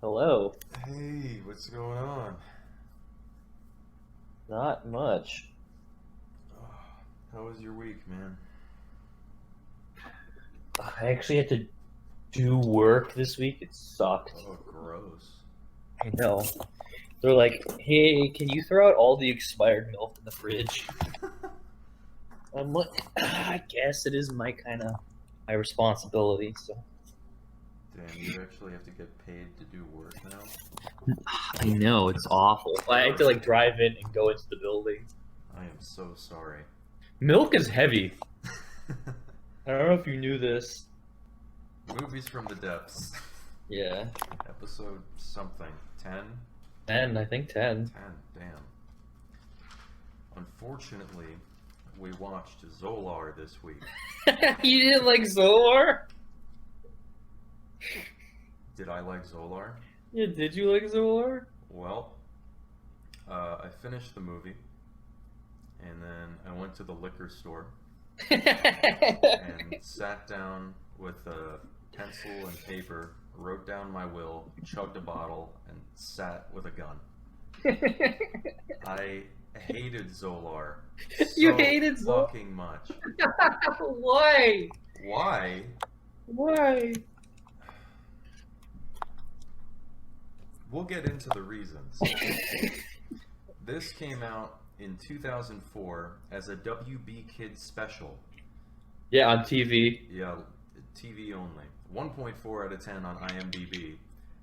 Hello. Hey, what's going on? Not much. Oh, how was your week, man? I actually had to do work this week. It sucked. Oh, gross. I know. They're like, hey, can you throw out all the expired milk in the fridge? I'm like, I guess it is my responsibility. So Damn, you actually have to get paid to do work now? I know it's awful. I have to like drive in and go into the building. I am so sorry. Milk is heavy. I don't know if you knew this. Movies from the Depths. Yeah, Episode something. 10? 10. I think 10. 10, damn. Unfortunately, we watched Zolar this week. You didn't like Zolar? Did I like Zolar? Yeah, did you like Zolar? Well, I finished the movie, and then I went to the liquor store and sat down with a pencil and paper, wrote down my will, chugged a bottle, and sat with a gun. I hated Zolar You so hated Zolar? fucking much. Why? Why? Why? We'll get into the reasons. This came out in 2004 as a WB Kids special. Yeah, on TV. Yeah, TV only. 1.4 out of 10 on IMDb.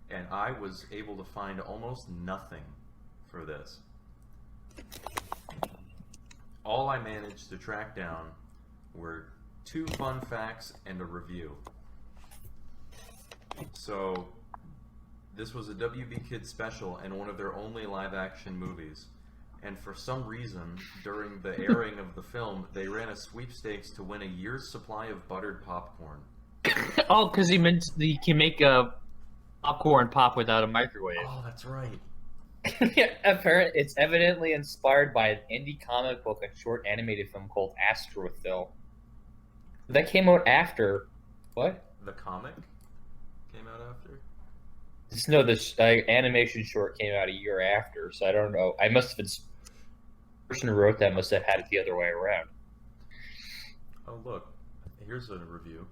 And I was able to find almost nothing for this. All I managed to track down were 2 fun facts and a review. So, this was a WB Kids special and one of their only live action movies. And for some reason, during the airing of the film, they ran a sweepstakes to win a year's supply of buttered popcorn. Oh, because he meant he can make a popcorn pop without a microwave. Oh, that's right. Apparently, it's evidently inspired by an indie comic book, a short animated film called Astrophil. That came out after. What? The comic came out after? No, this animation short came out a year after, so I don't know. I must have been. The person who wrote that must have had it the other way around. Oh, look. Here's a review.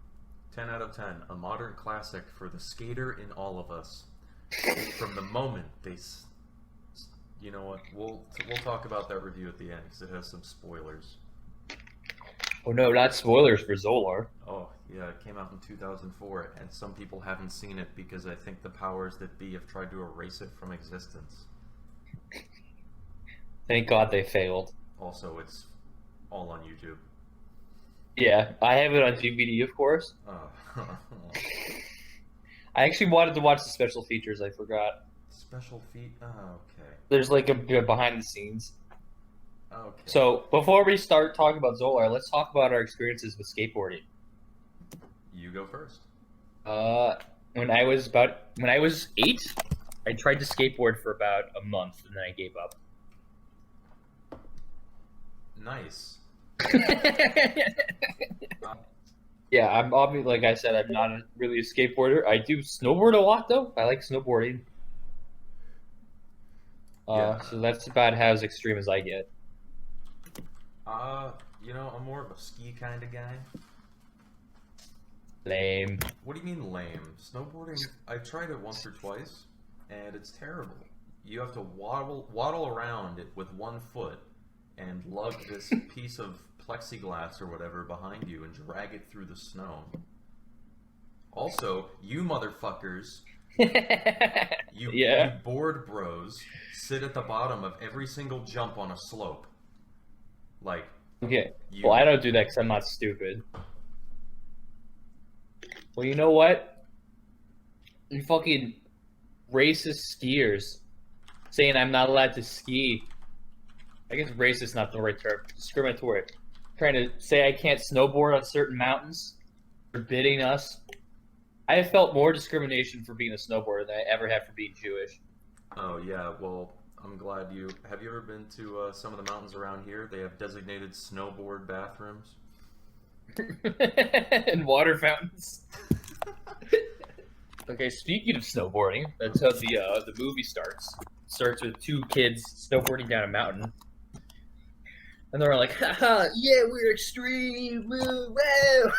10 out of 10. A modern classic for the skater in all of us. From the moment they... You know what? We'll talk about that review at the end because it has some spoilers. Oh no, not spoilers for Zolar. Oh, yeah, it came out in 2004, and some people haven't seen it because I think the powers that be have tried to erase it from existence. Thank God they failed. Also, it's all on YouTube. Yeah, I have it on DVD, of course. I actually wanted to watch the special features. I forgot. Special feat? Oh, okay. There's like a behind the scenes. Okay. So before we start talking about Zolar, let's talk about our experiences with skateboarding. You go first. When I was 8, I tried to skateboard for about a month and then I gave up. Nice. Yeah, I'm obviously, like I said, I'm not really a skateboarder. I do snowboard a lot though. I like snowboarding. Yeah. So that's about as extreme as I get. You know, I'm more of a ski kind of guy. Lame. What do you mean lame? Snowboarding, I've tried it once or twice, and it's terrible. You have to waddle around it with one foot and lug this piece of plexiglass or whatever behind you and drag it through the snow. Also, you motherfuckers, you board bros, sit at the bottom of every single jump on a slope. Like, Okay. Well, I don't do that because I'm not stupid. Well, you know what? You fucking racist skiers saying I'm not allowed to ski. I guess racist is not the right term. Discriminatory. Trying to say I can't snowboard on certain mountains. Forbidding us. I have felt more discrimination for being a snowboarder than I ever have for being Jewish. Oh, yeah, well, I'm glad you... Have you ever been to some of the mountains around here? They have designated snowboard And water fountains. Okay, speaking of snowboarding, that's how the movie starts. It starts with two kids snowboarding down a mountain, and they're like, "Haha, yeah, we're extreme, woo, woo!"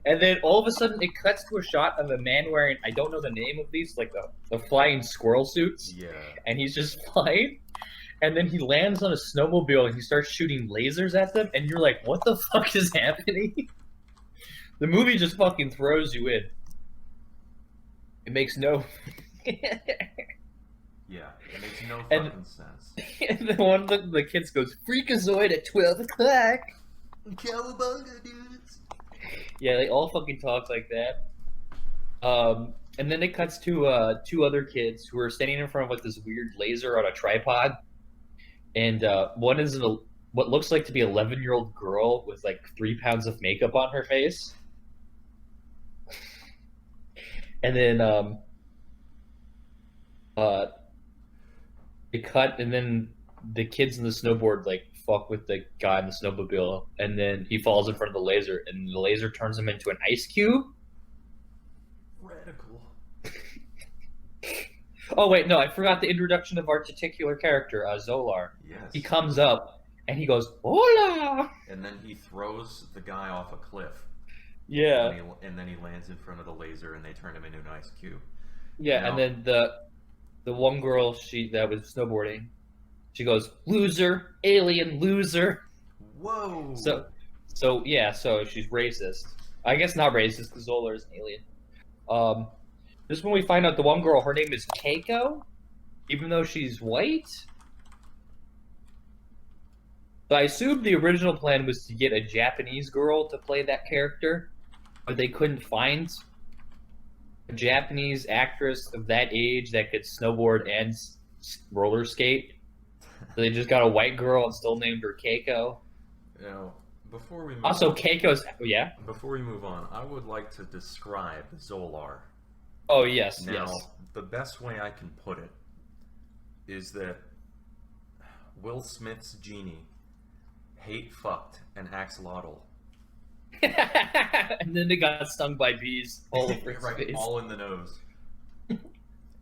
And then all of a sudden, it cuts to a shot of a man wearing, I don't know the name of these, like the flying squirrel suits, Yeah. and he's just flying. And then he lands on a snowmobile and he starts shooting lasers at them, and you're like, "What the fuck is happening?" The movie just fucking throws you in. It makes no. Yeah, it makes no And- fucking sense. And then one of the kids goes, "Freakazoid at 12 o'clock." Cowabunga, dudes! Yeah, they all fucking talk like that. And then it cuts to two other kids who are standing in front of like this weird laser on a tripod, and one is what looks like to be 11-year-old girl with like 3 pounds of makeup on her face, and then they cut, and then the kids in the snowboard like fuck with the guy in the snowmobile, and then he falls in front of the laser, and the laser turns him into an ice cube. Radical. Oh wait, no, I forgot the introduction of our titular character, Zolar. Yes. He comes up and he goes, "Hola!" And then he throws the guy off a cliff. Yeah, And then he lands in front of the laser and they turn him into an ice cube. yeah, Now- and then the one girl that was snowboarding, she goes, "Loser, alien, loser." Whoa! So yeah, so she's racist. I guess not racist because Zolar is an alien. Just when we find out the one girl, her name is Keiko, even though she's white. So I assume the original plan was to get a Japanese girl to play that character, but they couldn't find a Japanese actress of that age that could snowboard and roller skate. So they just got a white girl and still named her Keiko. Now, before we move Also, on, Keiko's before we move on, I would like to describe Zolar. Oh yes, Now, yes. the best way I can put it is that Will Smith's genie hate fucked an axolotl. And then they got stung by bees all over his Right, face. all in the nose.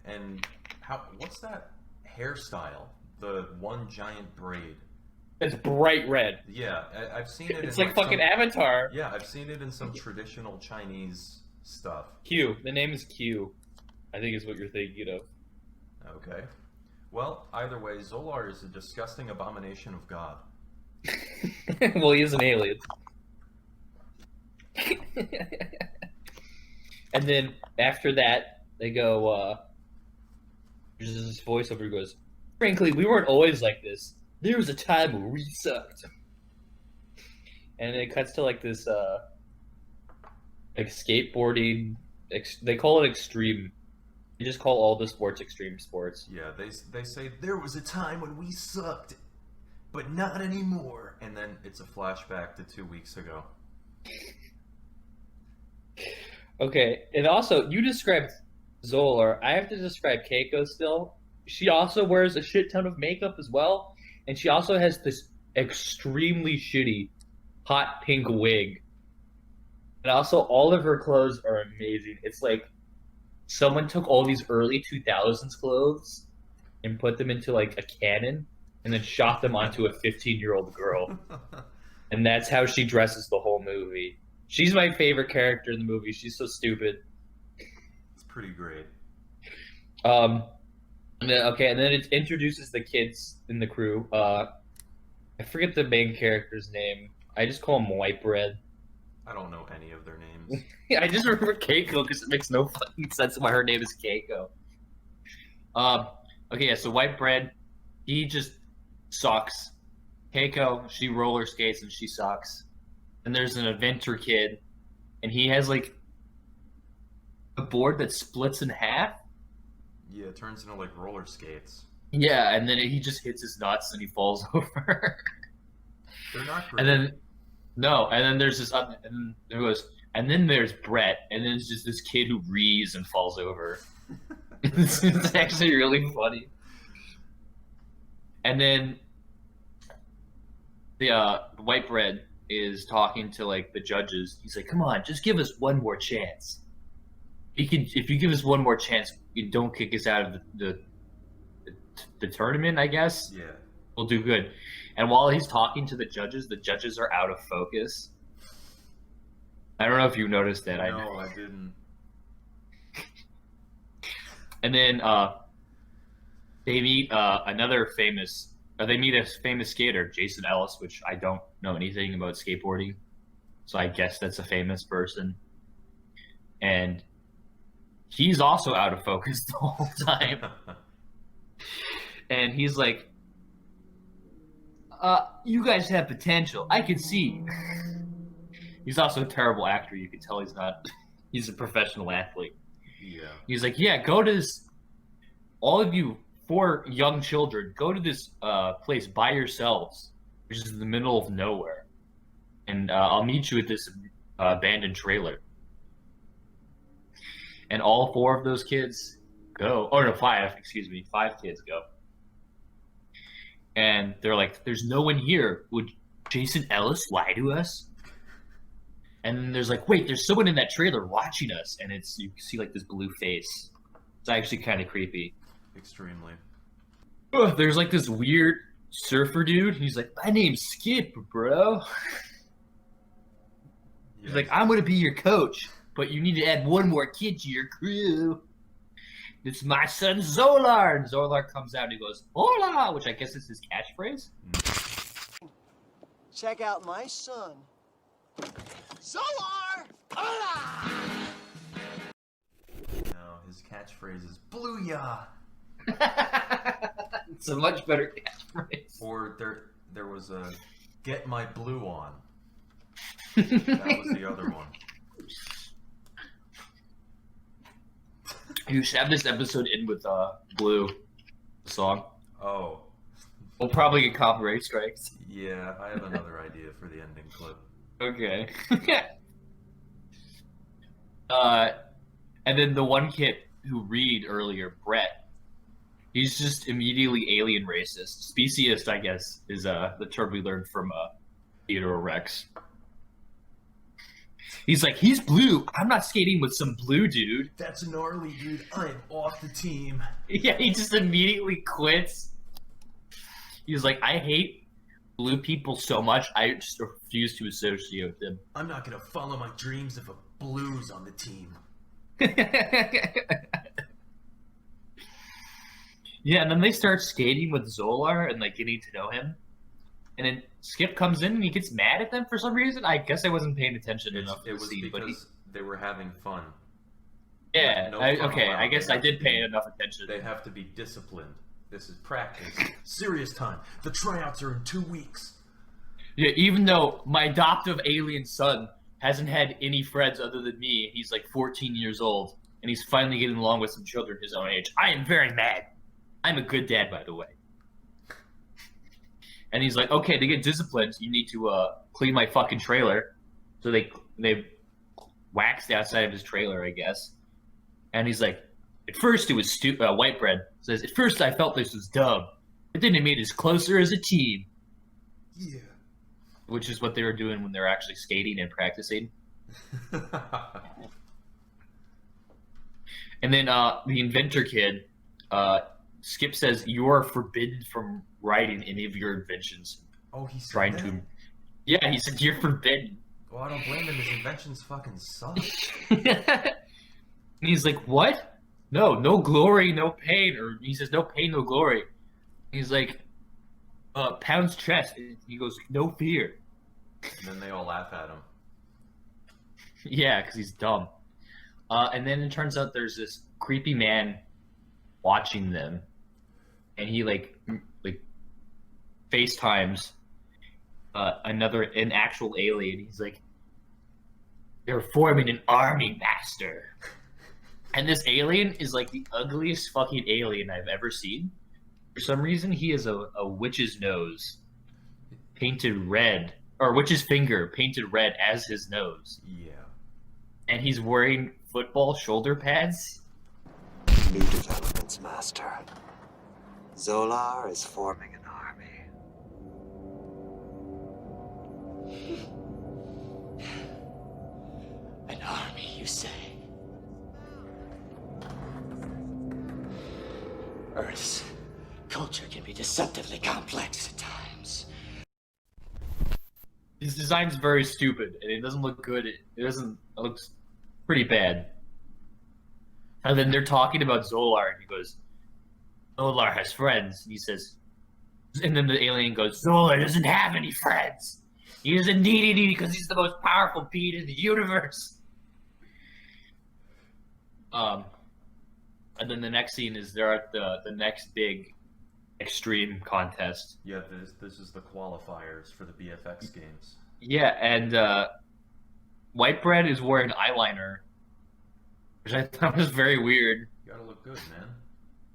And what's that hairstyle? The one giant braid. It's bright red. Yeah, I've seen it. It's in like fucking Avatar. Yeah, I've seen it in some traditional Chinese stuff. Q. The name is Q. I think is what you're thinking of. Okay. Well, either way, Zolar is a disgusting abomination of God. Well, he is an alien. And then after that, they go, there's this voiceover who goes, "Frankly, we weren't always like this. There was a time where we sucked." And it cuts to like this, like skateboarding. They call it extreme. They just call all the sports extreme sports. Yeah, they say there was a time when we sucked, but not anymore. And then it's a flashback to 2 weeks ago. Okay, and also you described Zolar. I have to describe Keiko still. She also wears a shit ton of makeup as well, and she also has this extremely shitty hot pink wig. And also, all of her clothes are amazing. It's like someone took all these early 2000s clothes and put them into like a cannon and then shot them onto a 15-year-old girl. And that's how she dresses the whole movie. She's my favorite character in the movie. She's so stupid. It's pretty great. And then it introduces the kids in the crew. I forget the main character's name. I just call him White Bread. I don't know any of their names. I just remember Keiko because it makes no fucking sense why her name is Keiko. Okay, yeah, so White Bread, he just sucks. Keiko, she roller skates and she sucks. And there's an inventor kid, and he has like a board that splits in half. Yeah, it turns into like roller skates. Yeah, and then he just hits his nuts and he falls over. They're not great. And then and then there's this and there goes, and then there's Brett, and then it's just this kid who rees and falls over. It's actually really funny. And then the White Bread is talking to like the judges. He's like, "Come on, just give us one more chance." he can. If you give us one more chance, you don't kick us out of the tournament. I guess Yeah. we'll do good. And while he's talking to the judges are out of focus. I don't know if you noticed that. No, I didn't. And then they meet another famous. They meet a famous skater, Jason Ellis, which I don't know anything about skateboarding, so I guess that's a famous person. And he's also out of focus the whole time. And he's like, you guys have potential. I can see. He's also a terrible actor. You can tell he's not. He's a professional athlete. Yeah. He's like, yeah, go to this. All of you 4 young children, go to this place by yourselves, which is in the middle of nowhere, and I'll meet you at this abandoned trailer. And all 4 of those kids go. Oh no, 5. Excuse me, 5 kids go. And they're like, "There's no one here. Would Jason Ellis lie to us?" And then there's like, "Wait, there's someone in that trailer watching us," and you see like this blue face. It's actually kind of creepy. Extremely. Ugh, there's like this weird surfer dude. He's like, "My name's Skip, bro." He's like, "I'm gonna be your coach, but you need to add one more kid to your crew. This is my son Zolar." And Zolar comes out and he goes, "Hola," which I guess is his catchphrase. Check out my son. Zolar! Hola! No, his catchphrase is "Booyah!" It's a much better catchphrase. Or there was a "Get my blue on." That was the other one. You should have this episode in with Blue, the song. Oh. We'll probably get copyright strikes. Yeah, I have another idea for the ending clip. Okay. And then the one kid who read earlier, Brett, he's just immediately alien racist. Speciest, I guess, is the term we learned from Theodore Rex. He's like, he's blue. I'm not skating with some blue dude. That's gnarly, dude. I'm off the team. Yeah, he just immediately quits. He's like, I hate blue people so much, I just refuse to associate with them. I'm not gonna follow my dreams if a blue's on the team. Yeah, and then they start skating with Zolar and like getting to know him. And then Skip comes in and he gets mad at them for some reason. I guess I wasn't paying attention enough to It the was scene, because they were having fun. yeah, No fun okay, allowed. I guess They I have did to pay be- enough attention. They have to be disciplined. This is practice. Serious time. The tryouts are in 2 weeks. Yeah, even though my adoptive alien son hasn't had any friends other than me, he's like 14 years old, and he's finally getting along with some children his own age. I am very mad. I'm a good dad, by the way. And he's like, okay, to get disciplined, you need to clean my fucking trailer. So they waxed outside of his trailer, I guess. And he's like, at first it was white bread. Says, at first I felt this was dumb, but then it made us closer as a team. Yeah. Which is what they were doing when they were actually skating and practicing. And then the inventor kid, Skip says, you are forbidden from writing any of your inventions. Oh, he's Trying to. Yeah, he said, you're forbidden. Well, I don't blame him. His inventions fucking suck. And he's like, what? No glory, no pain. Or he says, no pain, no glory. He's like, pounds chest. And he goes, no fear. And then they all laugh at him. Yeah, because he's dumb. And then it turns out there's this creepy man watching them. And he like FaceTimes an actual alien. He's like, they're forming an army, master. And this alien is like the ugliest fucking alien I've ever seen. For some reason, he has a witch's nose painted red, or witch's finger painted red as his nose. Yeah. And he's wearing football shoulder pads. New developments, Master. Zolar is forming an army. An army, you say? Yes, culture can be deceptively complex at times. His design's very stupid, and it doesn't look good. It looks pretty bad. And then they're talking about Zolar, and he goes, Zolar has friends. And he says, and then the alien goes, Zolar doesn't have any friends. He doesn't need any because he's the most powerful being in the universe. And then the next scene is they're at the next big extreme contest. Yeah, this is the qualifiers for the BFX games. Yeah, and Whitebread is wearing eyeliner, which I thought was very weird. You gotta look good, man.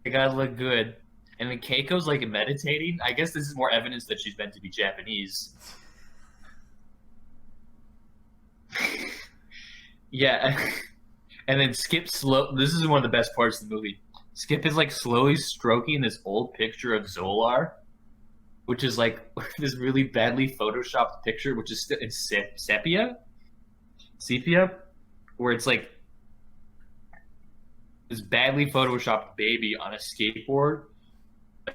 They gotta look good. And then Keiko's like meditating. I guess this is more evidence that she's meant to be Japanese. Yeah. And then Skip this is one of the best parts of the movie. Skip is like slowly stroking this old picture of Zolar, which is like this really badly photoshopped picture, which is still in sepia, where it's like this badly photoshopped baby on a skateboard,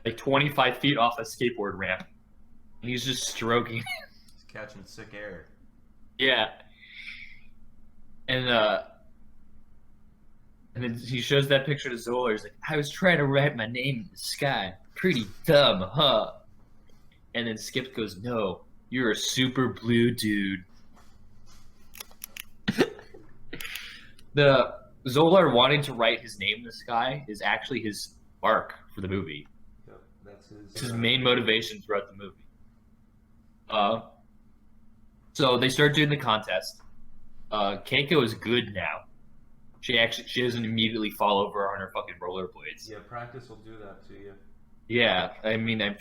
like 25 feet off a skateboard ramp, and he's just stroking. He's catching sick air. Yeah, and then he shows that picture to Zola. He's like, I was trying to write my name in the sky. Pretty dumb, huh? And then Skip goes, no, you're a super blue dude. The Zolar wanting to write his name in the sky is actually his arc for the movie. Yep, that's It's his main motivation throughout the movie. So they start doing the contest. Keiko is good now. She doesn't immediately fall over on her fucking rollerblades. Yeah, practice will do that to you. Yeah, I mean, I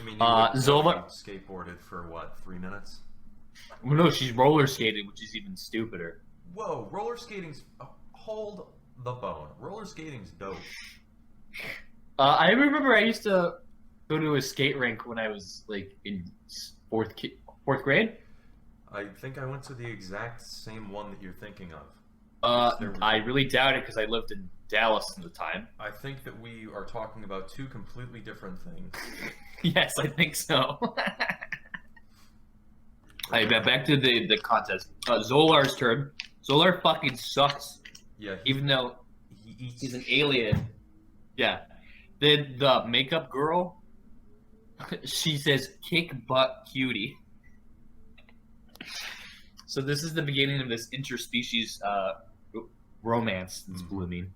mean, you Zola skateboarded for what, 3 minutes? well, no, she's roller skating, which is even stupider. Whoa, roller skating's hold the bone. Roller skating's dope. I remember I used to go to a skate rink when I was like in fourth grade. I think I went to the exact same one that you're thinking of. I really doubt it because I lived in Dallas at the time. I think that we are talking about two completely different things. Yes, I think so. Alright, back to the contest. Zolar's turn. Zolar fucking sucks. Yeah, Even though he eats. he's an alien. Yeah. The makeup girl, she says, kick butt cutie. So this is the beginning of this interspecies romance that's blooming.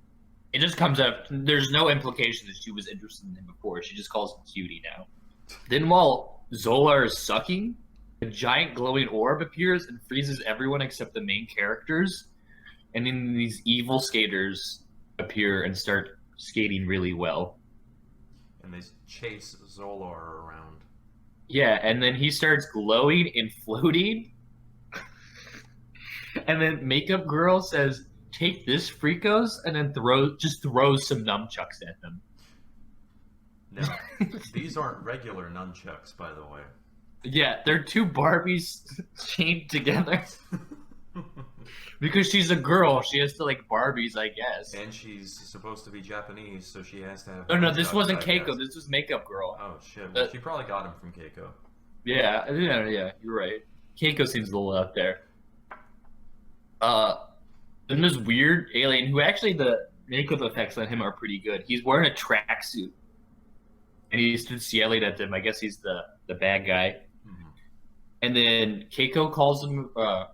It just comes up. There's no implication that she was interested in him before. She just calls him cutie now. Then while Zolar is sucking, a giant glowing orb appears and freezes everyone except the main characters. And then these evil skaters appear and start skating really well. And they chase Zolar around. Yeah, and then he starts glowing and floating. And then Makeup Girl says, take this, freakos, and then throws some nunchucks at them. No, these aren't regular nunchucks, by the way. Yeah, they're two Barbies chained together. Because she's a girl, she has to like Barbies, I guess. And she's supposed to be Japanese, so she has to have... Oh no, this nunchucks, wasn't I Keiko, guess. this was Makeup Girl. Oh shit, well, she probably got him from Keiko. Yeah, you're right. Keiko seems a little out there. Then this weird alien who actually the makeup effects on him are pretty good. He's wearing a tracksuit. And he's just yelling at them. I guess he's the bad guy. Mm-hmm. And then Keiko calls him a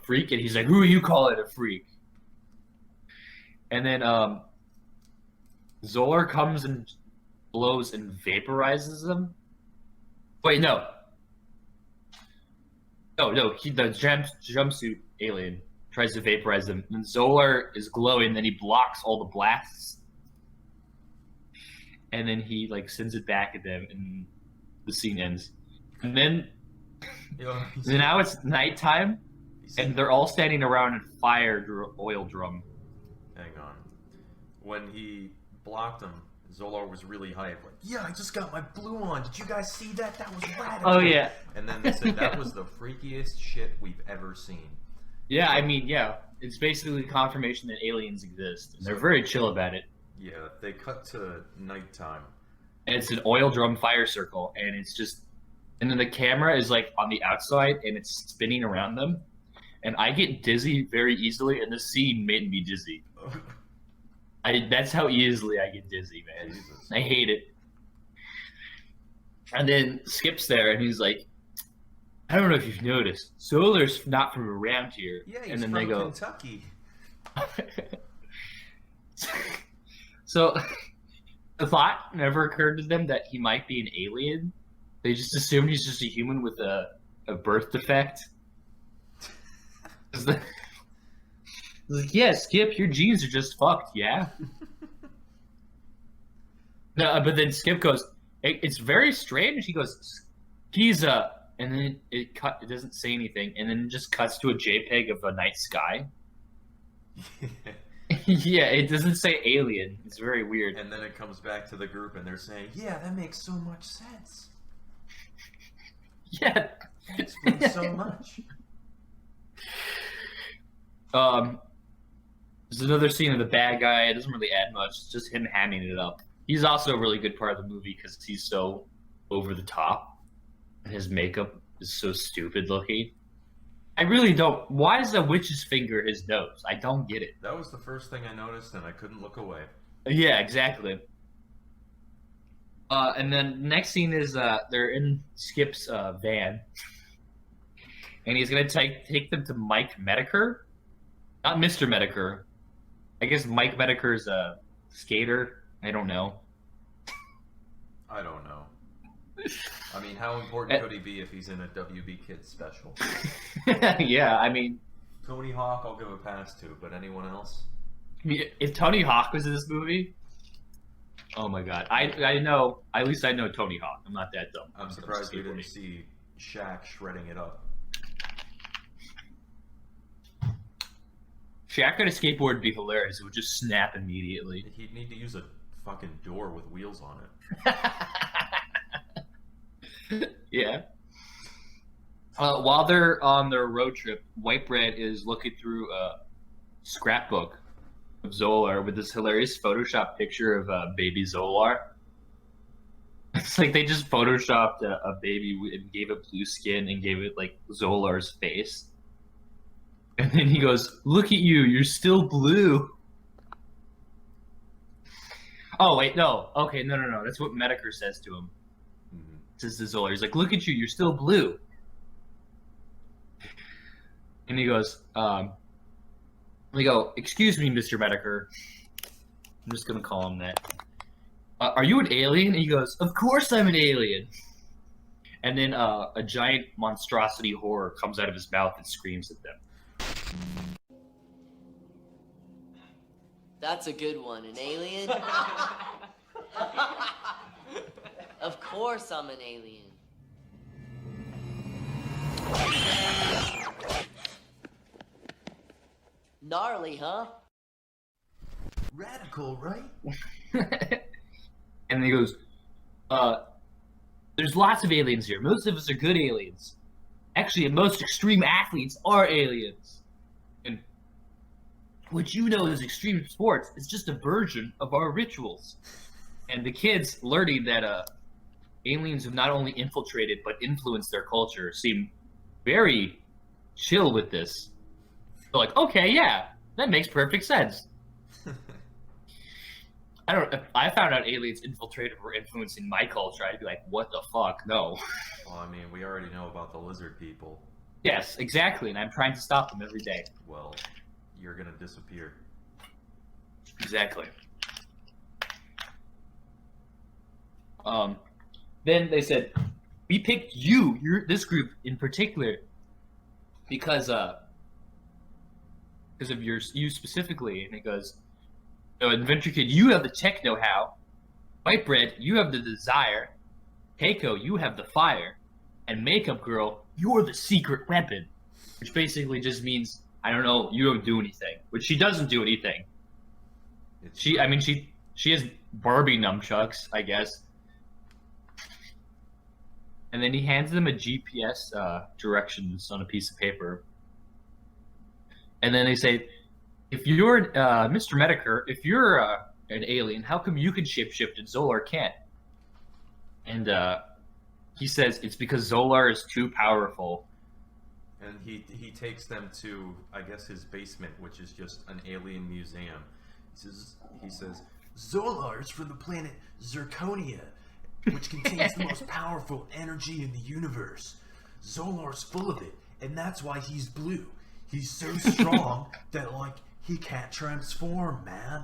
freak, and he's like, who are you calling a freak? And then Zolar comes and blows and vaporizes them. Wait, no. No, the jumpsuit alien tries to vaporize them. And Zolar is glowing, then he blocks all the blasts. And then he like sends it back at them, and the scene ends. And then now it's nighttime, and they're all standing around a oil drum. Hang on. When he blocked him, Zolar was really hyped. Like, yeah, I just got my blue on. Did you guys see that? That was radical. Oh yeah. And then they said that was the freakiest shit we've ever seen. Yeah, I mean, yeah, it's basically confirmation that aliens exist, and they're very chill about it. Yeah, they cut to nighttime. and it's an oil drum fire circle, and it's just, and then the camera is like on the outside, and it's spinning around them, and I get dizzy very easily, and this scene made me dizzy. That's how easily I get dizzy, man. Jesus. I hate it. And then Skip's there, and he's like, I don't know if you've noticed, Zolar's not from around here. Yeah, he's and then from they go, Kentucky. So the thought never occurred to them that he might be an alien. They just assumed he's just a human with a birth defect. It's like, yeah, Skip, your genes are just fucked, yeah? No, but then Skip goes, it's very strange. He goes, he's and then it doesn't say anything, and then it just cuts to a JPEG of a night sky. Yeah, it doesn't say alien. It's very weird. And then it comes back to the group, and they're saying, "Yeah, that makes so much sense. Yeah, That explains so much." There's another scene of the bad guy. It doesn't really add much. It's just him hamming it up. He's also a really good part of the movie because he's so over the top, and his makeup is so stupid looking. I really don't. Why is a witch's finger his nose? I don't get it. That was the first thing I noticed, and I couldn't look away. Yeah, exactly. And then the next scene is they're in Skip's van, and he's gonna take them to Mike Medeker, not Mr. Medeker. I guess Mike Medeker's a skater. I don't know. I don't know. I mean, how important could he be if he's in a WB Kids special? Yeah, I mean, Tony Hawk, I'll give a pass to, but anyone else? if Tony Hawk was in this movie, oh my god, I know. At least I know Tony Hawk. I'm not that dumb. I'm surprised we didn't see Shaq shredding it up. Shaq on a skateboard would be hilarious. It would just snap immediately. He'd need to use a fucking door with wheels on it. Yeah. While they're on their road trip, White Bread is looking through a scrapbook of Zolar with this hilarious Photoshop picture of baby Zolar. It's like they just photoshopped a baby and gave it blue skin and gave it like Zolar's face. And then he goes, "Look at you, you're still blue." Oh wait, no. Okay, no. That's what Medeker says to him. Mm-hmm. Says to Zolar, he's like, "Look at you, you're still blue." And he goes, we go, "Excuse me, Mr. Medeker." I'm just gonna call him that. Are you an alien? And he goes, "Of course I'm an alien." And then a giant monstrosity horror comes out of his mouth and screams at them. That's a good one. An alien? Of course I'm an alien. Gnarly, huh? Radical, right? And he goes, "There's lots of aliens here. Most of us are good aliens. Actually, most extreme athletes are aliens. And what you know as extreme sports is just a version of our rituals." And the kids learning that aliens have not only infiltrated but influenced their culture seem very chill with this. They're like, "Okay, yeah, that makes perfect sense." I don't. If I found out aliens infiltrated were influencing my culture, I'd be like, "What the fuck? No." Well, I mean, we already know about the lizard people. Yes, exactly, and I'm trying to stop them every day. Well, you're gonna disappear. Exactly. Then they said, "We picked you, this group in particular, because of you specifically." And it goes, "No, Adventure Kid, you have the tech know-how. White Bread, you have the desire. Keiko, you have the fire. And Makeup Girl, you're the secret weapon." Which basically just means, I don't know, you don't do anything. Which she doesn't do anything. She has Barbie nunchucks, I guess. And then he hands them a GPS directions on a piece of paper. And then they say, "If you're Mr. Medeker, if you're an alien. How come you can shapeshift and Zolar can't? And he says it's because Zolar is too powerful. And he takes them to, I guess, his basement, which is just an alien museum. He says Zolar is from the planet Zirconia, which contains the most powerful energy in the universe. Zolar's full of it, and that's why he's blue. He's so strong that, like, he can't transform, man.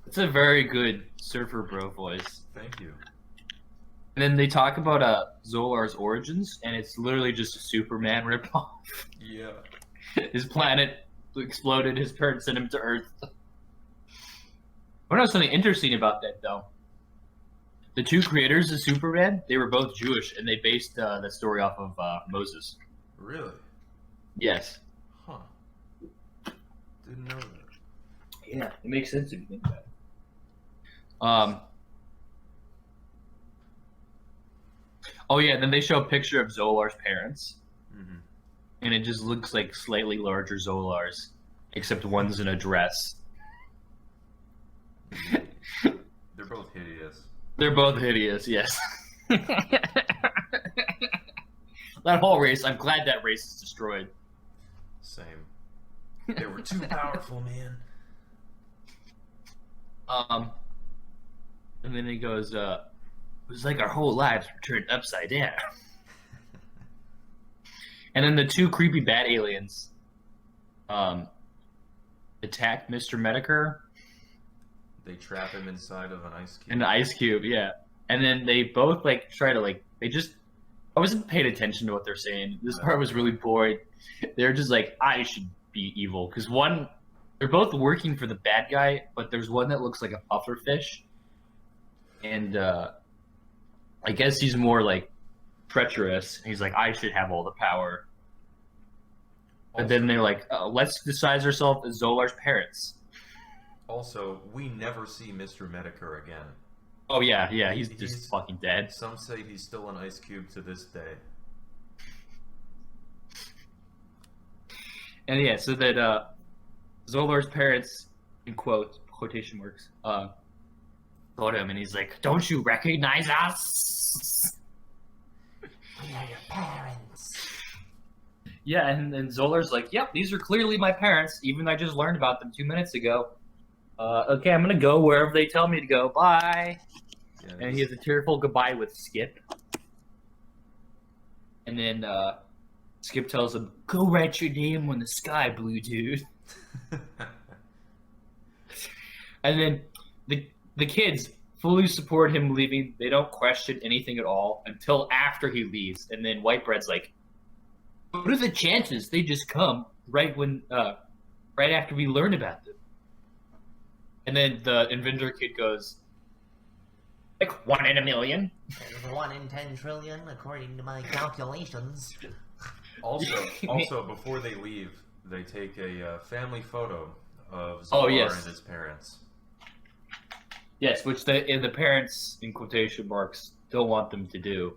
It's a very good Surfer Bro voice. Thank you. And then they talk about Zolar's origins, and it's literally just a Superman ripoff. Yeah. His planet exploded, his parents sent him to Earth. I know something interesting about that, though. The two creators of Superman, they were both Jewish, and they based the story off of Moses. Really? Yes. Huh. Didn't know that. Yeah, it makes sense if you think about it. Oh yeah, then they show a picture of Zolar's parents, Mm-hmm. and it just looks like slightly larger Zolars, except one's in a dress. They're both hideous. They're both hideous, yes. That whole race, I'm glad that race is destroyed. Same. They were too powerful, man. And then he goes, it was like our whole lives were turned upside down. And then the two creepy bat aliens attack Mr. Medicare. They trap him inside of an ice cube. An ice cube, yeah. And then they both like try to like I wasn't paying attention to what they're saying. This part was really boring. They're just like, I should be evil. Because they're both working for the bad guy, but there's one that looks like a pufferfish. And I guess he's more like treacherous. He's like, I should have all the power. But then they're like, let's disguise ourselves as Zolar's parents. Also, we never see Mr. Medicare again. Oh yeah, he's just fucking dead. Some say he's still an ice cube to this day. And yeah, so that Zolar's parents, in quotation marks, told him, and he's like, "Don't you recognize us? We are your parents. Yeah, and Zolar's like, "Yep, these are clearly my parents. Even I just learned about them 2 minutes ago. Okay, I'm gonna go wherever they tell me to go. Bye." Yeah, And he has a tearful goodbye with Skip. And then Skip tells him, "Go write your name on the sky, blue dude." And then the kids fully support him leaving. They don't question anything at all until after he leaves. And then Whitebread's like, "What are the chances they just come right after we learn about them?" And then the inventor kid goes, like 1 in a million. There's 1 in 10 trillion, according to my calculations. Also, before they leave, they take a family photo of Zolar Oh, yes. and his parents. Yes, which the parents, in quotation marks, don't want them to do.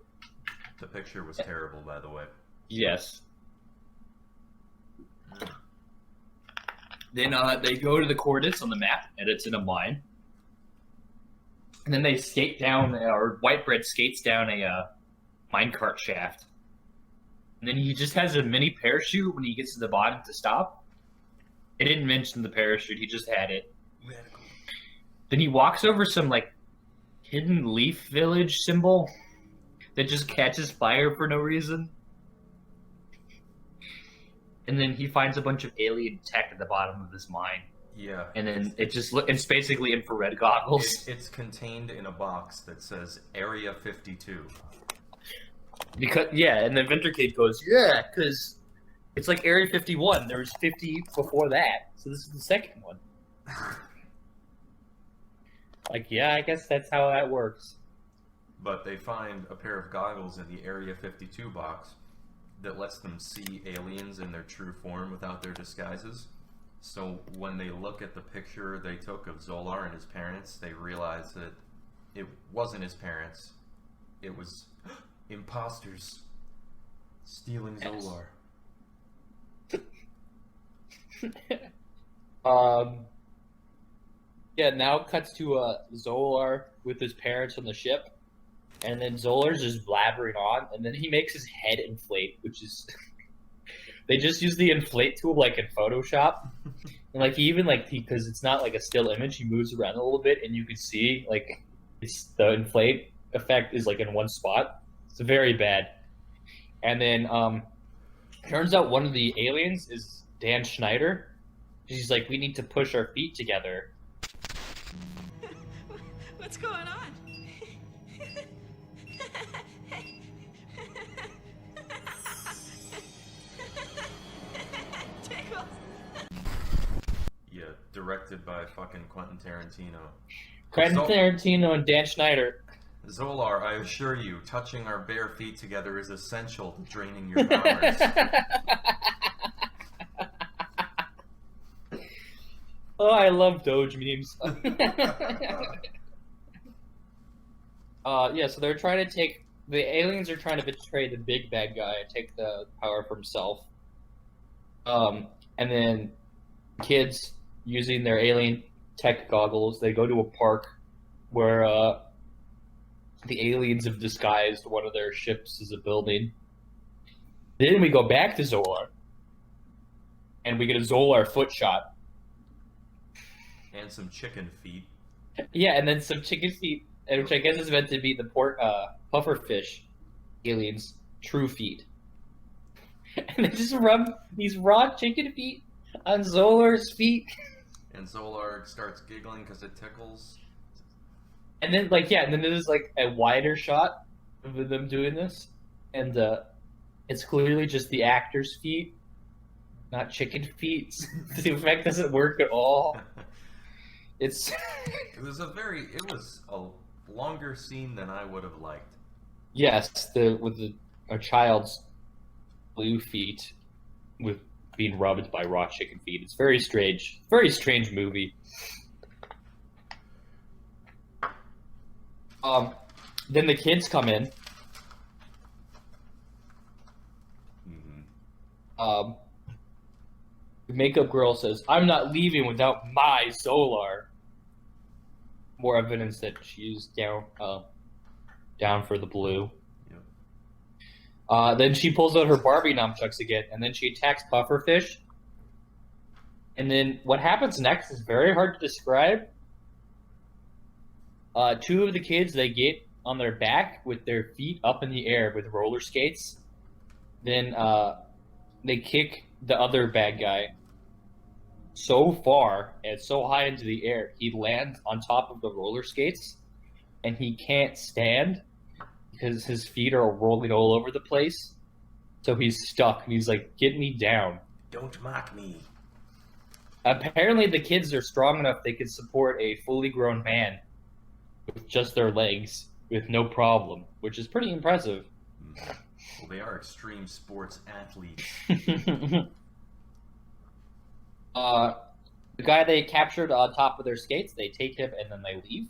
The picture was terrible, by the way. Yes. Then they go to the coordinates on the map, and it's in a mine. And then they skate down, or Whitebread skates down a minecart shaft. And then he just has a mini parachute when he gets to the bottom to stop. It didn't mention the parachute, he just had it. Radical. Then he walks over some, like, hidden leaf village symbol that just catches fire for no reason. And then he finds a bunch of alien tech at the bottom of this mine. Yeah. And then it's basically infrared goggles. It's contained in a box that says Area 52. And the inventor kid goes, yeah, because it's like Area 51. There was 50 before that, so this is the second one. Like, yeah, I guess that's how that works. But they find a pair of goggles in the Area 52 box that lets them see aliens in their true form without their disguises. So when they look at the picture they took of Zolar and his parents, they realize that it wasn't his parents. It was imposters stealing Zolar. Yeah, now it cuts to Zolar with his parents on the ship, and then Zolar's just blabbering on, and then he makes his head inflate, which is they just use the inflate tool like in Photoshop, and like he even like because it's not like a still image, he moves around a little bit, and you can see like it's the inflate effect is like in one spot. It's very bad. And then turns out one of the aliens is Dan Schneider. He's like, we need to push our feet together. What's going on? Tickles. Yeah, directed by fucking Quentin Tarantino. Quentin Tarantino and Dan Schneider. Zolar, I assure you, touching our bare feet together is essential to draining your powers. Oh, I love Doge memes. Yeah, so they're trying to take the aliens are trying to betray the big bad guy and take the power for himself. And then kids using their alien tech goggles, they go to a park where the aliens have disguised one of their ships as a building. Then we go back to Zolar, and we get a Zolar foot shot. And some chicken feet. Yeah, and then some chicken feet, which I guess is meant to be the pufferfish aliens' true feet. And they just rub these raw chicken feet on Zolar's feet. And Zolar starts giggling because it tickles. And then, like, yeah, and then there's like a wider shot of them doing this, and it's clearly just the actor's feet, not chicken feet. The effect doesn't work at all. It's It was a longer scene than I would have liked. yes, a child's blue feet with being rubbed by raw chicken feet. It's very strange movie. Then the kids come in. Mm-hmm. The makeup girl says, "I'm not leaving without my Zolar." More evidence that she's down for the blue. Yep. Then she pulls out her Barbie nunchucks again, and then she attacks Pufferfish. And then what happens next is very hard to describe. Two of the kids, they get on their back with their feet up in the air with roller skates. Then they kick the other bad guy so far and so high into the air, he lands on top of the roller skates, and he can't stand because his feet are rolling all over the place. So he's stuck, and he's like, "Get me down." Don't mock me. Apparently, the kids are strong enough they can support a fully grown man with just their legs with no problem, which is pretty impressive. Well, they are extreme sports athletes. The guy they captured on top of their skates, they take him and then they leave,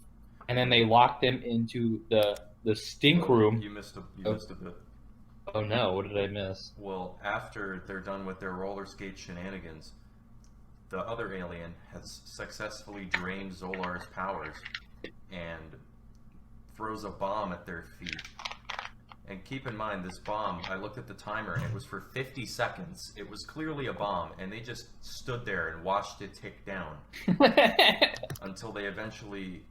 and then they lock them into the stink room. You missed a bit. Oh no, what did I miss? Well, after they're done with their roller skate shenanigans, the other alien has successfully drained Zolar's powers and throws a bomb at their feet. And keep in mind, this bomb, I looked at the timer, and it was for 50 seconds. It was clearly a bomb, and they just stood there and watched it tick down until they eventually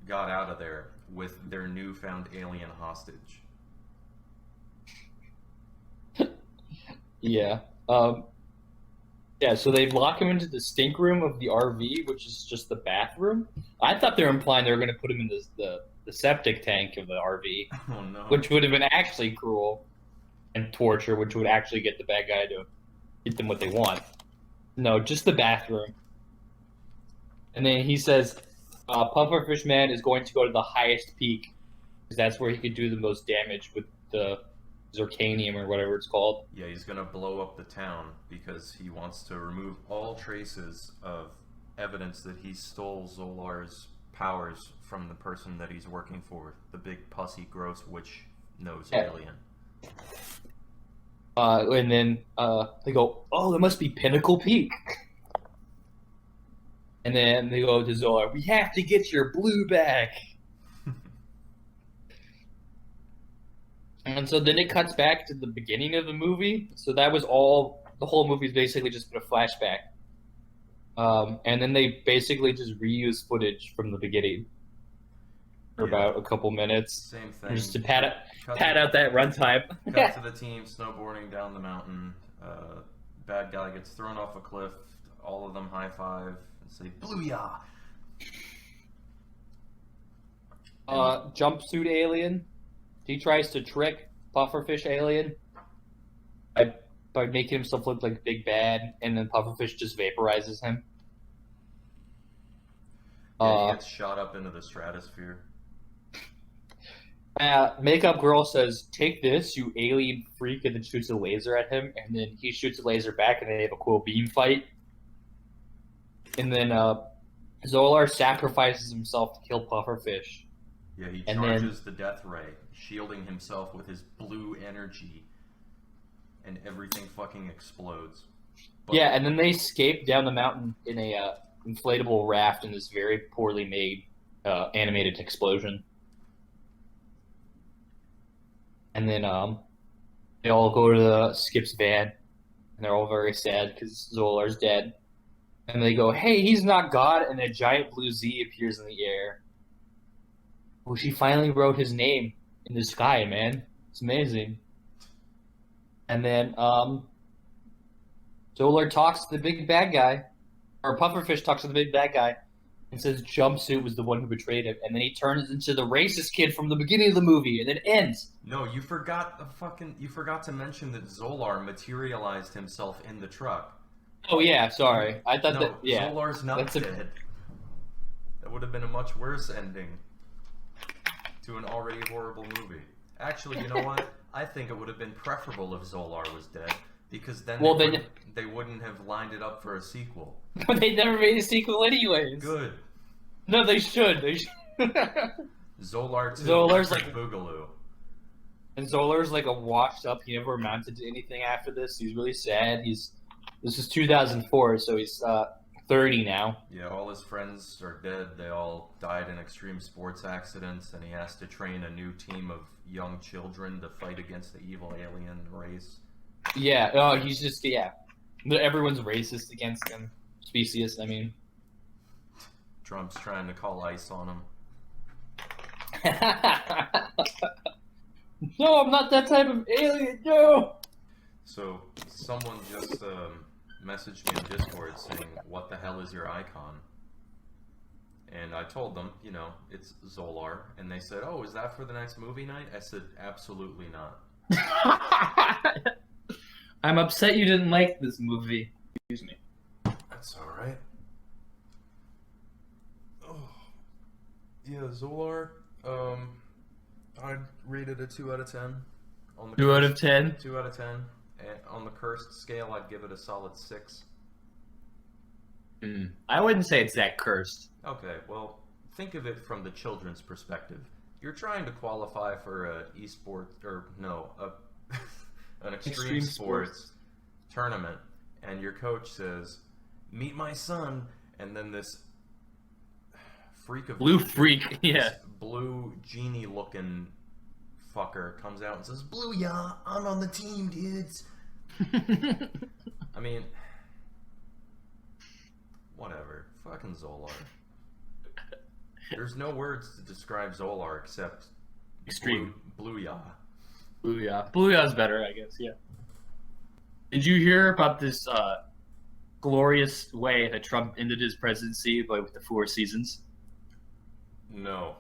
got out of there with their newfound alien hostage. Yeah. Yeah, so they lock him into the stink room of the RV, which is just the bathroom. I thought they were implying they were going to put him in the septic tank of the RV, Oh no. which would have been actually cruel and torture, which would actually get the bad guy to get them what they want. No, just the bathroom. And then he says, Pufferfish Man is going to go to the highest peak, because that's where he could do the most damage with the zircanium or whatever it's called. Yeah, he's gonna blow up the town because he wants to remove all traces of evidence that he stole Zolar's powers from the person that he's working for, the big pussy gross witch nose alien. And then they go, "Oh, it must be Pinnacle Peak." And then they go to Zolar, we have to get your blue back. And so then it cuts back to the beginning of the movie. So that was all, the whole movie is basically just a flashback. And then they basically just reuse footage from the beginning for about a couple minutes. Same thing. Just to pad out that runtime. Cut to the team snowboarding down the mountain. Bad guy gets thrown off a cliff. All of them high five and say "Booyah!" Jumpsuit alien. He tries to trick Pufferfish alien by making himself look like Big Bad, and then Pufferfish just vaporizes him. Yeah, he gets shot up into the stratosphere. Makeup Girl says, "Take this, you alien freak," and then shoots a laser at him, and then he shoots a laser back, and they have a cool beam fight. And then Zolar sacrifices himself to kill Pufferfish. Yeah, he And charges the death ray, shielding himself with his blue energy, and everything fucking explodes. But Yeah, and then they escape down the mountain in a inflatable raft in this very poorly made animated explosion. And then they all go to the Skip's van, and they're all very sad because Zolar's dead. And they go, "Hey, he's not God!" And a giant blue Z appears in the air. Well, she finally wrote his name in the sky, man. It's amazing. And then Zolar talks to the big bad guy, or Pufferfish talks to the big bad guy, and says Jumpsuit was the one who betrayed him. And then he turns into the racist kid from the beginning of the movie, and it ends. no, you forgot to mention that Zolar materialized himself in the truck. Oh yeah, sorry. I thought No, that. Yeah, Zolar's not That's a- dead. That would have been a much worse ending to an already horrible movie. Actually, you know what? I think it would have been preferable if Zolar was dead, because then Well, they wouldn't have lined it up for a sequel. but they never made a sequel, anyways. Good. No, they should. They should. Zolar 2. Zolar's Electric like- Boogaloo. And Zolar's like a washed up. He never amounted to anything after this. He's really sad. This is 2004, so he's 30 now. Yeah, all his friends are dead. They all died in extreme sports accidents, and he has to train a new team of young children to fight against the evil alien race. Yeah. Oh, he's just everyone's racist against him. Specious, I mean. Trump's trying to call ice on him. No, I'm not that type of alien. No. So someone just messaged me on Discord saying, "What the hell is your icon?" And I told them, it's Zolar, and they said, "Oh, is that for the next movie night?" I said, "Absolutely not." I'm upset you didn't like this movie. Excuse me. That's all right. Oh, yeah, Zolar. I'd rate it a 2 out of 10. On the 2 out of 10. 2 out of 10. And on the cursed scale, I'd give it a solid 6. I wouldn't say it's that cursed. Okay, well, think of it from the children's perspective. You're trying to qualify for an an extreme sports tournament, and your coach says, "Meet my son," and then this freak of Blue nature, freak, yeah. this blue genie-looking fucker comes out and says, "Booyah, I'm on the team, dudes." I mean, whatever. Fucking Zolar. There's no words to describe Zolar except Extreme. Booyah. Booyah. Booyah's better, I guess, yeah. Did you hear about this glorious way that Trump ended his presidency with the 4 seasons? No.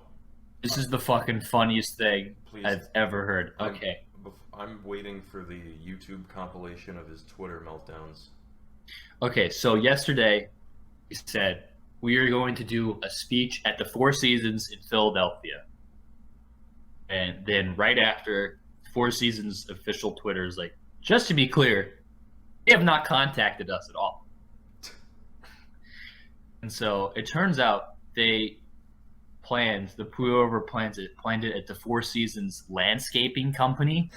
This is the fucking funniest thing Please. I've ever heard. Okay. I'm waiting for the YouTube compilation of his Twitter meltdowns. Okay, so yesterday he said, we are going to do a speech at the 4 Seasons in Philadelphia. And then right after, 4 Seasons official Twitter is like, just to be clear, they have not contacted us at all. And so it turns out they whoever planned it at the 4 Seasons Landscaping Company,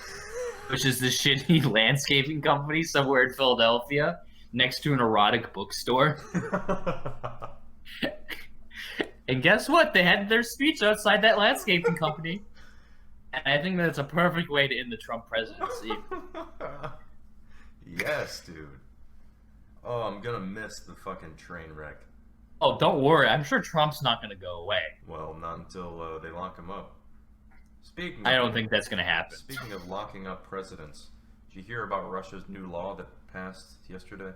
which is this shitty landscaping company somewhere in Philadelphia next to an erotic bookstore. And guess what? They had their speech outside that landscaping company. And I think that's a perfect way to end the Trump presidency. Yes, dude. Oh, I'm gonna miss the fucking train wreck. Oh, don't worry. I'm sure Trump's not going to go away. Well, not until they lock him up. Speaking I of, don't think that's going to happen. Speaking of locking up presidents, did you hear about Russia's new law that passed yesterday?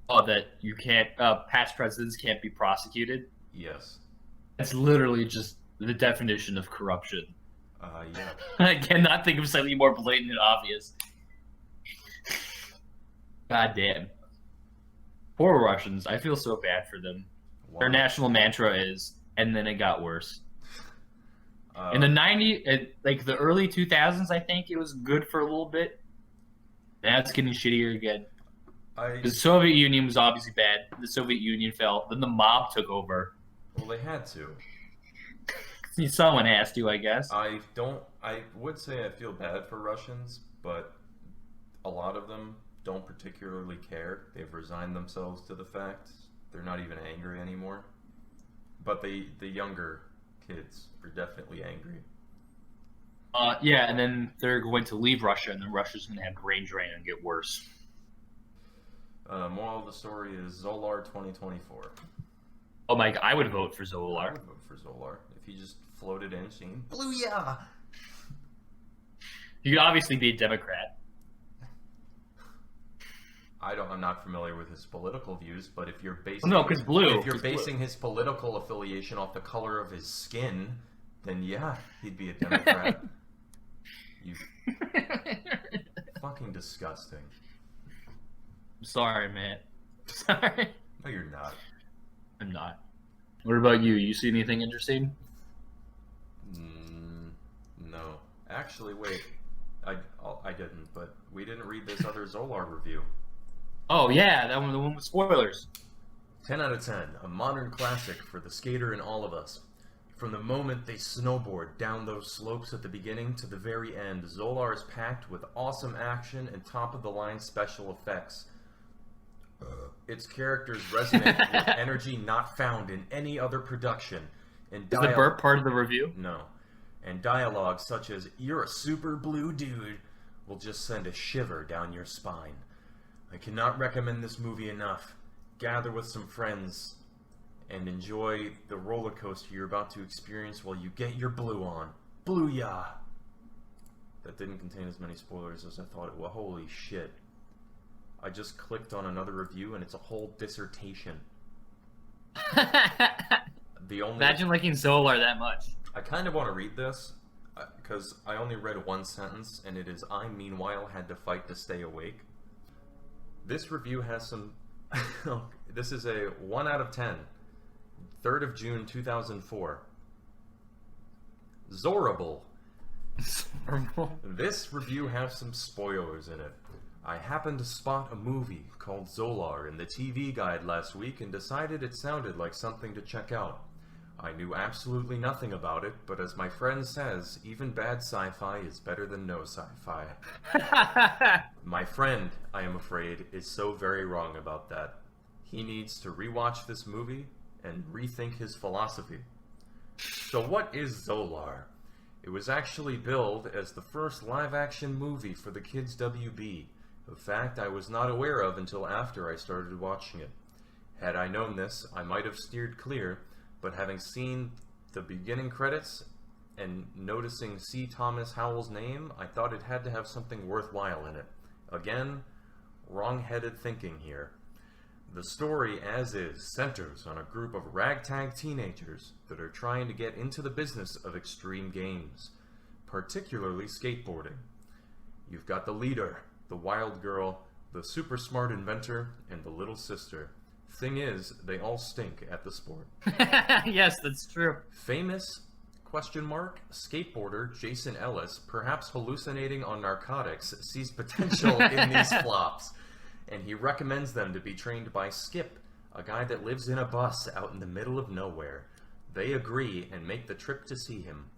Oh, that you can't, past presidents can't be prosecuted? Yes. That's literally just the definition of corruption. Yeah. I cannot think of something more blatant and obvious. God damn. Poor Russians. I feel so bad for them. Their national mantra is, and then it got worse. In the 90s, like the early 2000s, I think it was good for a little bit. Now it's getting shittier again. The Soviet Union was obviously bad. The Soviet Union fell. Then the mob took over. Well, they had to. Someone has to, I guess. I would say I feel bad for Russians, but a lot of them don't particularly care. They've resigned themselves to the fact. They're not even angry anymore. But the younger kids are definitely angry. Yeah, and then they're going to leave Russia, and then Russia's going to have brain drain and get worse. Moral of the story is Zolar 2024. Oh my god, I would vote for I Zolar. would vote for Zolar if he just floated in saying, "Booyah!" You could obviously be a Democrat. I'm not familiar with his political views, but if you're basing No, because blue. if you're basing his political affiliation off the color of his skin, then yeah, he'd be a Democrat. You fucking disgusting. I'm sorry, man. Sorry. No, you're not. I'm not. What about you? You see anything interesting? No. Actually, wait. I didn't, but we didn't read this other Zolar review. Oh yeah, that one, the one with spoilers. 10 out of 10, a modern classic for the skater in all of us. From the moment they snowboard down those slopes at the beginning to the very end, Zolar is packed with awesome action and top-of-the-line special effects. Its characters resonate with energy not found in any other production. And Is the burp part of the review? No. And dialogue such as, "You're a super blue dude," will just send a shiver down your spine. I cannot recommend this movie enough. Gather with some friends and enjoy the roller coaster you're about to experience while you get your blue on. Booyah! That didn't contain as many spoilers as I thought it would. Holy shit. I just clicked on another review and it's a whole dissertation. Imagine liking Zolar that much. I kind of want to read this because I only read one sentence, and it is, "I meanwhile had to fight to stay awake." This review has some... This is a 1 out of 10. 3rd of June 2004. Zorable. This review has some spoilers in it. I happened to spot a movie called Zolar in the TV guide last week and decided it sounded like something to check out. I knew absolutely nothing about it, but as my friend says, even bad sci-fi is better than no sci-fi. My friend, I am afraid, is so very wrong about that. He needs to rewatch this movie and rethink his philosophy. So what is Zolar? It was actually billed as the first live-action movie for the kids' WB, a fact I was not aware of until after I started watching it. Had I known this, I might have steered clear, but having seen the beginning credits and noticing C. Thomas Howell's name, I thought it had to have something worthwhile in it. Again, wrong-headed thinking here. The story, as is, centers on a group of ragtag teenagers that are trying to get into the business of extreme games, particularly skateboarding. You've got the leader, the wild girl, the super smart inventor, and the little sister. Thing is, they all stink at the sport. Yes, that's true. Famous, skateboarder Jason Ellis, perhaps hallucinating on narcotics, sees potential in these flops, and he recommends them to be trained by Skip, a guy that lives in a bus out in the middle of nowhere. They agree and make the trip to see him.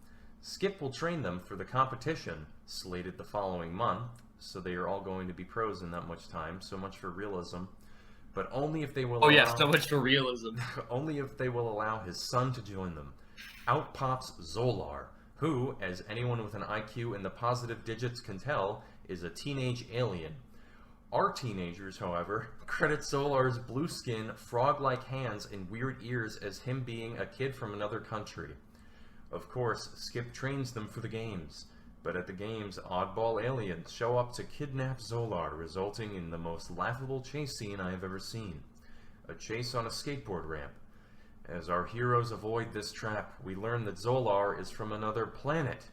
Skip will train them for the competition, slated the following month, so they are all going to be pros in that much time, so much for realism. but only if they will Oh allow... yeah, so much for realism. only if they will allow his son to join them. Out pops Zolar, who, as anyone with an IQ in the positive digits can tell, is a teenage alien. Our teenagers, however, credit Zolar's blue skin, frog-like hands, and weird ears as him being a kid from another country. Of course, Skip trains them for the games, but at the games, oddball aliens show up to kidnap Zolar, resulting in the most laughable chase scene I have ever seen. A chase on a skateboard ramp. As our heroes avoid this trap, we learn that Zolar is from another planet.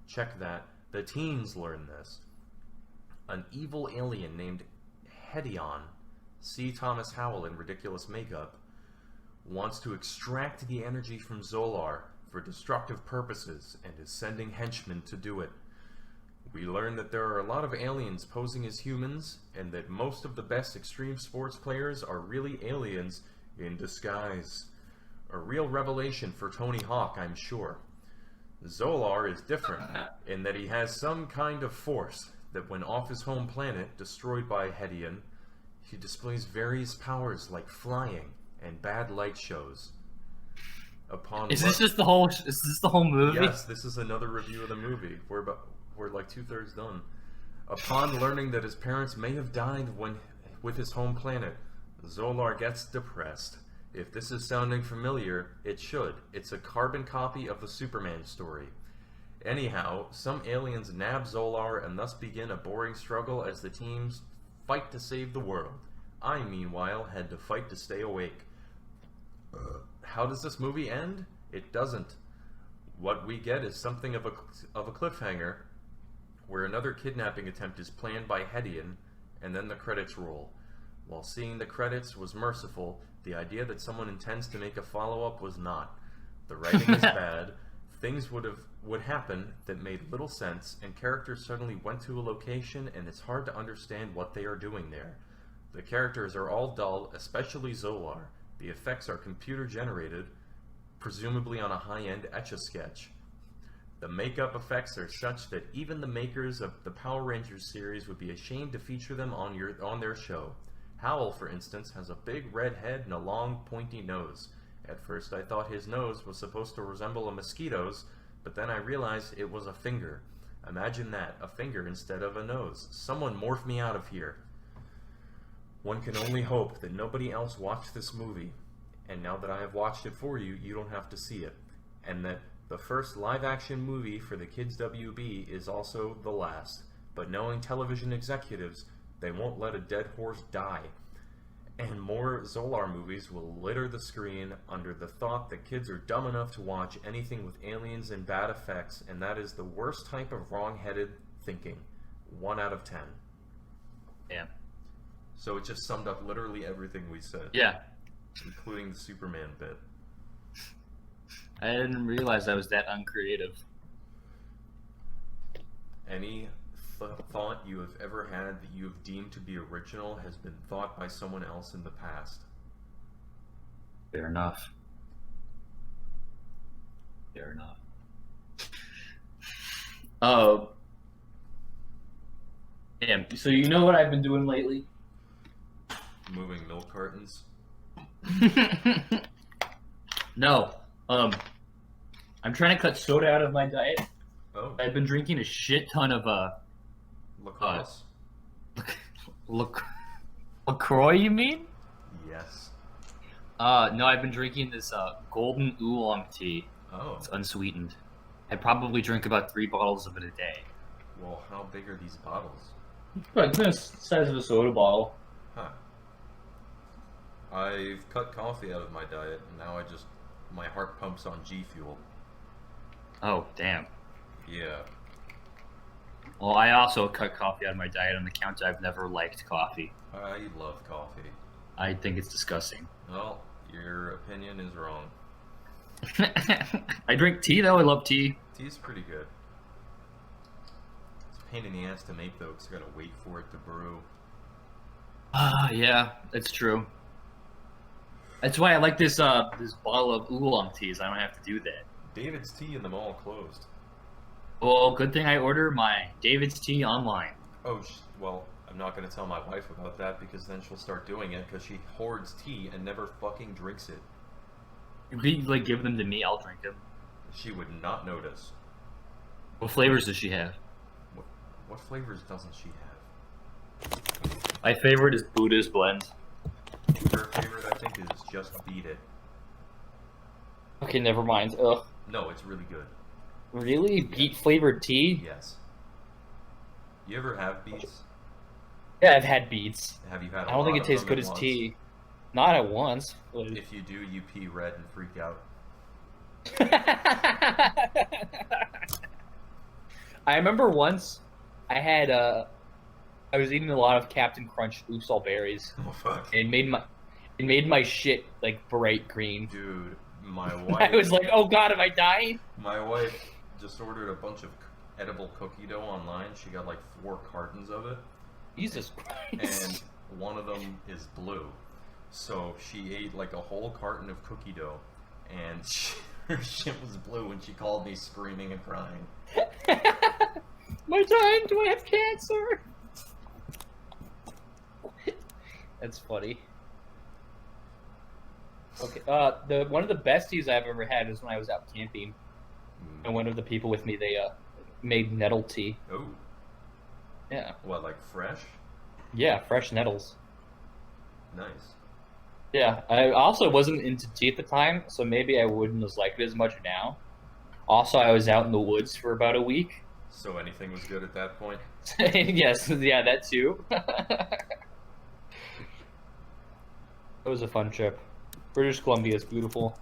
Check that. The teens learn this. An evil alien named Hedion, C. Thomas Howell in ridiculous makeup, wants to extract the energy from Zolar for destructive purposes and is sending henchmen to do it. We learn that there are a lot of aliens posing as humans and that most of the best extreme sports players are really aliens in disguise. A real revelation for Tony Hawk, I'm sure. Zolar is different in that he has some kind of force that when off his home planet, destroyed by Hedion, he displays various powers like flying and bad light shows. Is this the whole movie? Yes, this is another review of the movie. We're like 2/3 done. Upon learning that his parents may have died with his home planet, Zolar gets depressed. If this is sounding familiar, it should. It's a carbon copy of the Superman story. Anyhow, some aliens nab Zolar and thus begin a boring struggle as the teams fight to save the world. I, meanwhile, had to fight to stay awake. How does this movie end? It doesn't. What we get is something of a cliffhanger, where another kidnapping attempt is planned by Hedion, and then the credits roll. While seeing the credits was merciful, the idea that someone intends to make a follow-up was not. The writing is bad. Things would happen that made little sense, and characters suddenly went to a location, and it's hard to understand what they are doing there. The characters are all dull, especially Zolar. The effects are computer-generated, presumably on a high-end Etch-a-Sketch. The makeup effects are such that even the makers of the Power Rangers series would be ashamed to feature them on their show. Howell, for instance, has a big red head and a long, pointy nose. At first I thought his nose was supposed to resemble a mosquito's, but then I realized it was a finger. Imagine that, a finger instead of a nose. Someone morph me out of here. One can only hope that nobody else watched this movie, and now that I have watched it for you, you don't have to see it, and that the first live-action movie for the Kids WB is also the last. But knowing television executives, they won't let a dead horse die. And more Zolar movies will litter the screen under the thought that kids are dumb enough to watch anything with aliens and bad effects, and that is the worst type of wrong-headed thinking. 1 out of 10. Yeah. So it just summed up literally everything we said. Yeah. Including the Superman bit. I didn't realize I was that uncreative. Any thought you have ever had that you have deemed to be original has been thought by someone else in the past. Fair enough. Fair enough. Oh. Damn. So you know what I've been doing lately? Moving milk cartons. No. I'm trying to cut soda out of my diet. Oh. I've been drinking a shit ton of Lacrosse. LaCroix, you mean? Yes. No, I've been drinking this golden oolong tea. Oh. It's unsweetened. I probably drink about 3 bottles of it a day. Well, how big are these bottles? Like this size of a soda bottle. Huh. I've cut coffee out of my diet, and now my heart pumps on G Fuel. Oh, damn. Yeah. Well, I also cut coffee out of my diet on the count I've never liked coffee. I love coffee. I think it's disgusting. Well, your opinion is wrong. I drink tea, though. I love tea. Tea's pretty good. It's a pain in the ass to make, though, because you gotta wait for it to brew. Yeah, that's true. That's why I like this this bottle of oolong teas. I don't have to do that. David's Tea in the mall closed. Well, good thing I order my David's tea online. Oh, well, I'm not gonna tell my wife about that because then she'll start doing it because she hoards tea and never fucking drinks it. If you like give them to me, I'll drink them. She would not notice. What flavors does she have? What flavors doesn't she have? My favorite is Buddha's blend. Her favorite, I think, is Just Beat It. Okay, never mind. Ugh. No, it's really good. Really? Beet flavored tea? Yes. You ever have beets? Yeah, I've had beets. Have you had I don't think it tastes good as tea. Not at once. But... If you do, you pee red and freak out. I remember once I had I was eating a lot of Captain Crunch Oops All Berries. Oh fuck. It made my shit like bright green. Dude, my wife. I was like, oh god, am I dying? My wife just ordered a bunch of edible cookie dough online. She got like 4 cartons of it. Jesus Christ. And one of them is blue. So she ate like a whole carton of cookie dough, and her shit was blue, and she called me screaming and crying. My time, do I have cancer? That's funny. Okay, one of the best teas I've ever had was when I was out camping, and one of the people with me, they made nettle tea. Oh. Yeah. What, like fresh? Yeah, fresh nettles. Nice. Yeah, I also wasn't into tea at the time, so maybe I wouldn't have liked it as much now. Also, I was out in the woods for about a week. So anything was good at that point? Yes, yeah, that too. It was a fun trip. British Columbia is beautiful.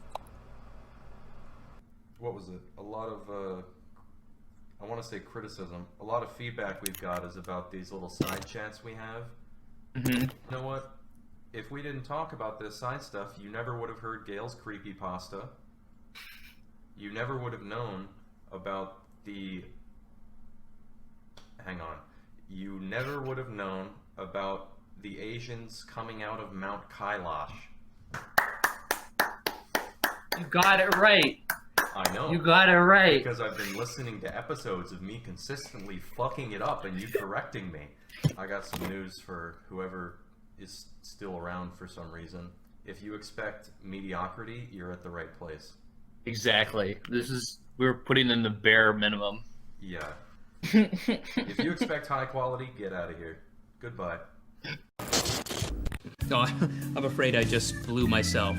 What was it? A lot of, I want to say criticism. A lot of feedback we've got is about these little side chats we have. Mm-hmm. You know what? If we didn't talk about this side stuff, you never would have heard Gail's creepypasta. You never would have known about the... Hang on. You never would have known about the Asians coming out of Mount Kailash. You got it right. I know. You got it right. Because I've been listening to episodes of me consistently fucking it up and you correcting me. I got some news for whoever is still around for some reason. If you expect mediocrity, you're at the right place. Exactly. We're putting in the bare minimum. Yeah. If you expect high quality, get out of here. Goodbye. No, I'm afraid I just blew myself.